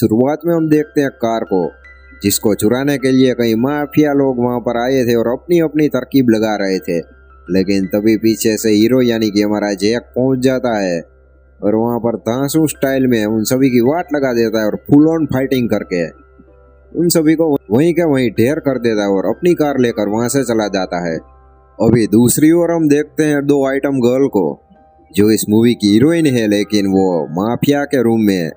शुरुआत में हम देखते हैं कार को, जिसको चुराने के लिए कई माफिया लोग वहां पर आए थे और अपनी अपनी तरकीब लगा रहे थे। लेकिन तभी पीछे से हीरो यानी कि हमारा जैक पहुंच जाता है और वहां पर धांसू स्टाइल में उन सभी की वाट लगा देता है और फुल ऑन फाइटिंग करके उन सभी को वहीं के वहीं ढेर कर देता है और अपनी कार लेकर वहां से चला जाता है। अभी दूसरी ओर हम देखते हैं दो आइटम गर्ल को, जो इस मूवी की हीरोइन है, लेकिन वो माफिया के रूम में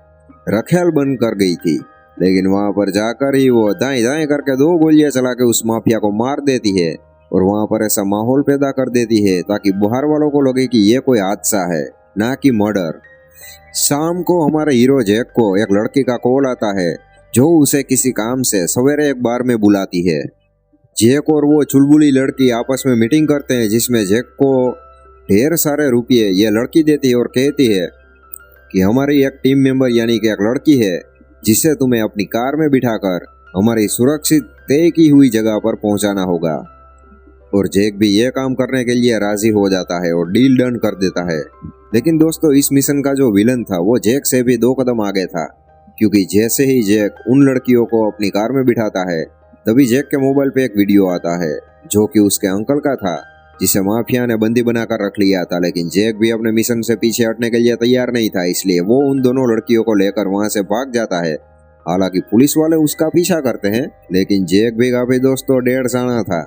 रखेल बन कर गई थी। लेकिन वहां पर जाकर ही वो दाएं दाएं करके दो गोलियां चला के उस माफिया को मार देती है और वहां पर ऐसा माहौल पैदा कर देती है ताकि बाहर वालों को लगे कि ये कोई हादसा है, ना कि मर्डर। शाम को हमारे हीरो जैक को एक लड़की का कॉल आता है जो उसे किसी काम से सवेरे एक बार में बुलाती है। जैक और वो चुलबुली लड़की आपस में मीटिंग करते हैं, जिसमें जैक को ढेर सारे रुपये यह लड़की देती है और कहती है कि हमारी एक टीम मेंबर यानी कि एक लड़की है जिसे तुम्हें अपनी कार में बिठाकर हमारी सुरक्षित तय की हुई जगह पर पहुंचाना होगा। और जैक भी यह काम करने के लिए राजी हो जाता है और डील डन कर देता है। लेकिन दोस्तों, इस मिशन का जो विलन था वो जैक से भी 2 कदम आगे था, क्योंकि जैसे ही जैक उन लड़कियों को अपनी कार में बिठाता है तभी जैक के मोबाइल पे एक वीडियो आता है जो कि उसके अंकल का था, जिसे माफिया ने बंदी बनाकर रख लिया था। लेकिन जैक भी अपने मिशन से पीछे हटने के लिए तैयार नहीं था, इसलिए वो उन दोनों लड़कियों को लेकर वहां से भाग जाता है। हालांकि पुलिस वाले उसका पीछा करते हैं, लेकिन जैक भी काफी दोस्तों 1.5 साना था।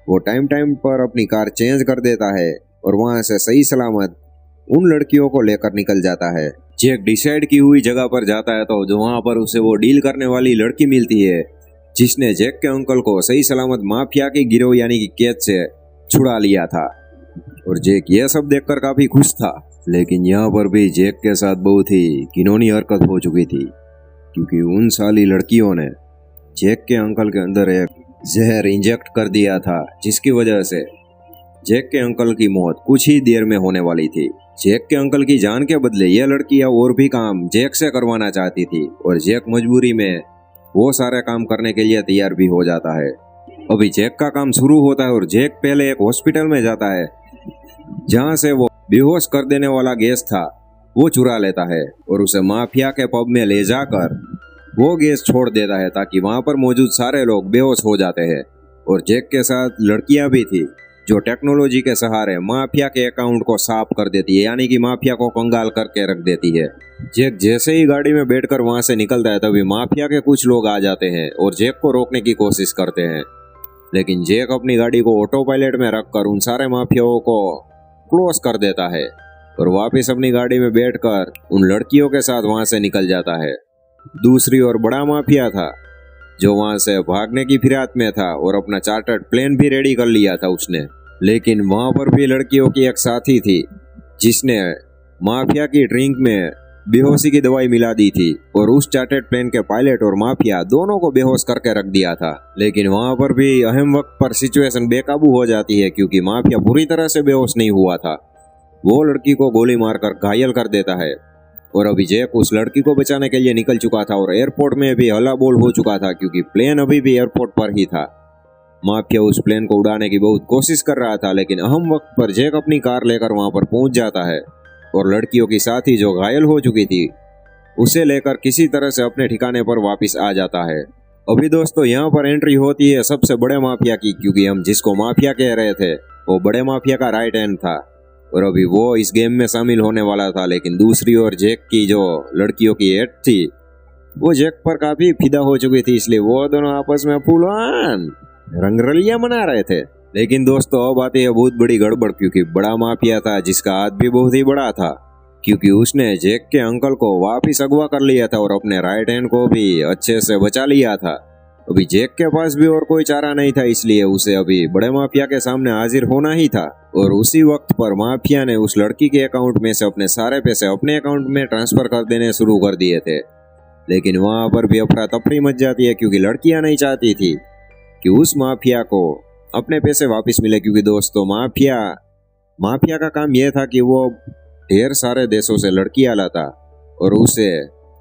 वो टाइम टाइम पर अपनी कार चेंज कर देता है और वहां से सही सलामत उन लड़कियों को लेकर निकल जाता है। जैक डिसाइड की हुई जगह पर जाता है तो जो वहां पर उसे वो डील करने वाली लड़की मिलती है, जिसने जैक के अंकल को सही सलामत माफिया के गिरोह यानी कि कैद से छुड़ा लिया था। और जैक यह सब देखकर काफी खुश था। लेकिन यहाँ पर भी जैक के साथ बहुत ही घिनौनी हरकत हो चुकी थी, क्योंकि उन साली लड़कियों ने जैक के अंकल के अंदर एक जहर इंजेक्ट कर दिया था, जिसकी वजह से जैक के अंकल की मौत कुछ ही देर में होने वाली थी। जैक के अंकल की जान के बदले यह लड़कियां और भी काम जैक से करवाना चाहती थी और जैक मजबूरी में वो सारे काम करने के लिए तैयार भी हो जाता है। अभी जैक का काम शुरू होता है और जैक पहले एक हॉस्पिटल में जाता है, जहां से वो बेहोश कर देने वाला गैस था वो चुरा लेता है और उसे माफिया के पब में ले जाकर वो गैस छोड़ देता है, ताकि वहां पर मौजूद सारे लोग बेहोश हो जाते हैं। और जैक के साथ लड़कियां भी थी जो टेक्नोलॉजी के सहारे माफिया के अकाउंट को साफ कर देती है, यानी कि माफिया को कंगाल करके रख देती है। जैक जैसे ही गाड़ी में बैठकर वहां से निकलता है तभी माफिया के कुछ लोग आ जाते हैं और जैक को रोकने की कोशिश करते हैं। लेकिन जैक अपनी गाड़ी को ऑटो पायलट में रखकर उन सारे माफियाओं को क्लोज कर देता है और वापस अपनी गाड़ी में बैठकर उन लड़कियों के साथ वहां से निकल जाता है। दूसरी ओर बड़ा माफिया था जो वहां से भागने की फिराक में था और अपना चार्टर्ड प्लेन भी रेडी कर लिया था उसने। लेकिन वहां पर भी लड़कियों की एक साथी थी जिसने माफिया की ड्रिंक में बेहोशी की दवाई मिला दी थी और उस चार्टर्ड प्लेन के पायलट और माफिया दोनों को बेहोश करके रख दिया था। लेकिन वहां पर भी अहम वक्त पर सिचुएशन बेकाबू हो जाती है, क्योंकि माफिया पूरी तरह से बेहोश नहीं हुआ था। वो लड़की को गोली मारकर घायल कर देता है और अभी जैक उस लड़की को बचाने के लिए निकल चुका था और एयरपोर्ट में भी हल्ला बोल हो चुका था, क्योंकि प्लेन अभी भी एयरपोर्ट पर ही था। माफिया उस प्लेन को उड़ाने की बहुत कोशिश कर रहा था, लेकिन अहम वक्त पर जैक अपनी कार लेकर वहां पर पहुंच जाता है और लड़कियों की साथी जो घायल हो चुकी थी उसे लेकर किसी तरह से अपने ठिकाने पर वापस आ जाता है। अभी दोस्तों यहाँ पर एंट्री होती है सबसे बड़े माफिया की, क्योंकि हम जिसको माफिया कह रहे थे वो बड़े माफिया का राइट हैंड था और अभी वो इस गेम में शामिल होने वाला था। लेकिन दूसरी ओर जैक की जो लड़कियों की हेड थी वो जैक पर काफी फिदा हो चुकी थी, इसलिए वो दोनों आपस में फुल ऑन रंगरलियां मना रहे थे। लेकिन दोस्तों अब आती है बहुत बड़ी गड़बड़, क्योंकि बड़ा माफिया था जिसका हाथ भी बहुत ही बड़ा था, क्योंकि उसने जैक के अंकल को वापिस अगवा कर लिया था और अपने राइट हैंड को भी अच्छे से बचा लिया था। अभी जैक के पास भी और कोई चारा नहीं था, इसलिए उसे अभी बड़े माफिया के सामने हाजिर होना ही था। और उसी वक्त पर माफिया ने उस लड़की के अकाउंट में से अपने सारे पैसे अपने अकाउंट में ट्रांसफर कर देने शुरू कर दिए थे। लेकिन वहां पर भी अफरा तफरी मच जाती है, क्योंकि लड़कियां नहीं चाहती थी कि उस माफिया को अपने पैसे वापस मिले, क्योंकि दोस्तों माफिया का काम यह था कि वो ढेर सारे देशों से लड़कियां लाता और उसे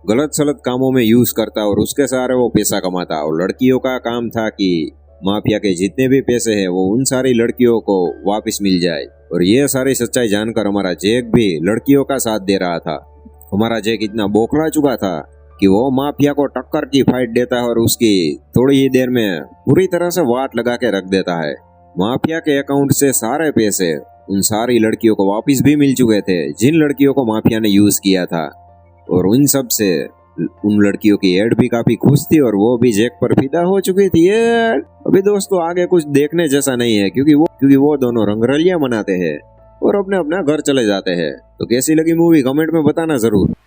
गलत सलत कामों में यूज करता और उसके सहारे वो पैसा कमाता। और लड़कियों का काम था कि माफिया के जितने भी पैसे हैं वो उन सारी लड़कियों को वापस मिल जाए। और ये सारी सच्चाई जानकर हमारा जैक भी लड़कियों का साथ दे रहा था। हमारा जैक इतना बौखला चुका था कि वो माफिया को टक्कर की फाइट देता है और उसकी थोड़ी ही देर में पूरी तरह से वाट लगा के रख देता है। माफिया के अकाउंट से सारे पैसे उन सारी लड़कियों को वापस भी मिल चुके थे जिन लड़कियों को माफिया ने यूज किया था, और उन सब से उन लड़कियों की एड भी काफी खुश थी और वो भी जैक पर फिदा हो चुकी थी। अभी दोस्तों आगे कुछ देखने जैसा नहीं है क्योंकि वो दोनों रंगरलियां मनाते हैं और अपने अपना घर चले जाते हैं। तो कैसी लगी मूवी कमेंट में बताना जरूर।